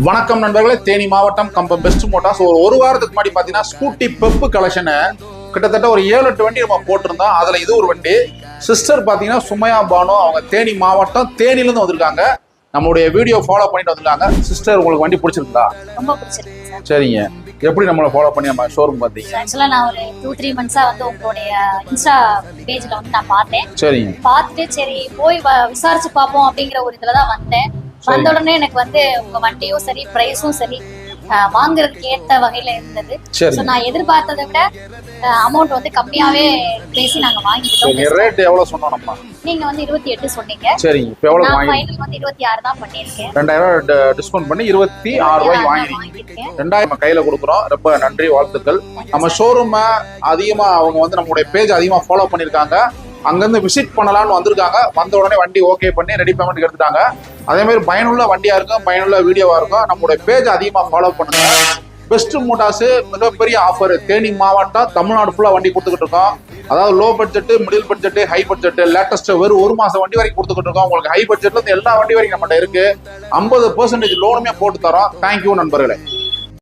வணக்கம் நண்பர்களே, தேனி மாவட்டம் கம்பம் பெஸ்ட் மோட்டார்ஸ் ஒரு வாரத்துக்கு முன்னாடி பாத்தீங்கன்னா ஸ்கூட்டி பெப்பு கலெக்ஷனு கிட்டத்தட்ட ஒரு 7-8 வண்டி நம்ம போட்டிருந்தோம். அதுல இது ஒரு வண்டி. சிஸ்டர் பாத்தீங்கன்னா சுமையா பானு, அவங்க தேனி மாவட்டம் தேனில இருந்து வந்திருக்காங்க. நம்மளுடைய வீடியோ ஃபாலோ பண்ணிட்டு வந்திருக்காங்க. சிஸ்டர், உங்களுக்கு வண்டி பிடிச்சிருக்கா? ரொம்ப பிடிச்சிருக்கு சார். சரிங்க. எப்படி நம்மளை ஃபாலோ பண்ணி நம்ம ஷோரூம் பாத்தீங்க? ஆக்சுவலா நான் ஒரு 2-3 மந்த்ஸா வந்து உங்களுடைய இன்ஸ்டா பேஜ்ல வந்து நான் பார்த்தேன். சரிங்க. பார்த்துட்டு சரி போய் விசாரிச்சு பார்ப்போம் அப்படிங்கிற ஒரு இதுலதான் வந்தேன். வந்த உடனே எனக்கு வந்து உங்க வண்டியும் சரி பிரைஸும் சரி வாங்குறதுக்கு ஏத்த வகையில இருந்தது. நான் எதிர்பார்த்ததை விட அமௌண்ட் வந்து கம்மியாவே பேசி நாங்க வாங்கிட்டோம். ரேட் எவ்வளவு சொன்னோம் நம்ம? நீங்க வந்து 28 சொன்னீங்க. சரிங்க. இப்போ எவ்வளவு வாங்கி? ஃபைனல் வந்து 26 தான் பண்ணிருக்கேன். 2000 டிஸ்கவுண்ட் பண்ணி 26 ரூபாய் வாங்கிருக்கீங்க. 2000 கையில கொடுக்குறோம். ரொம்ப நன்றி, வாழ்த்துக்கள். நம்ம ஷோரூம் அதிகமா அவங்க வந்து நம்மளுடைய பேஜ் அதிகமா ஃபாலோ பண்ணிருக்காங்க. அங்கிருந்து விசிட் பண்ணலாம்னு வந்திருக்காங்க. வந்த உடனே வண்டி ஓகே பண்ணி ரெடி பேமெண்ட் எடுத்துட்டாங்க. அதே மாதிரி பயனுள்ள வண்டியா இருக்கும், பயனுள்ள வீடியோவா இருக்கும். நம்மளுடைய பேஜ் அதிகமா ஃபாலோ பண்ணுங்க. பெஸ்ட் மோட்டார்ஸ் மிகப்பெரிய ஆஃபர். தேனி மாவட்டம் தமிழ்நாடு ஃபுல்லா வண்டி கொடுத்துக்கிட்டு இருக்கோம். அதாவது low budget, middle budget, high budget, latest வெறும் 1 மாசம் வண்டி வரைக்கும் கொடுத்துக்கிட்டு இருக்கோம். உங்களுக்கு ஹை பட்ஜெட்ல இருந்து எல்லா வண்டி வரைக்கும் நம்மகிட்ட இருக்கு. 50% லோனுமே போட்டு தரோம். தேங்க்யூ நண்பர்களே.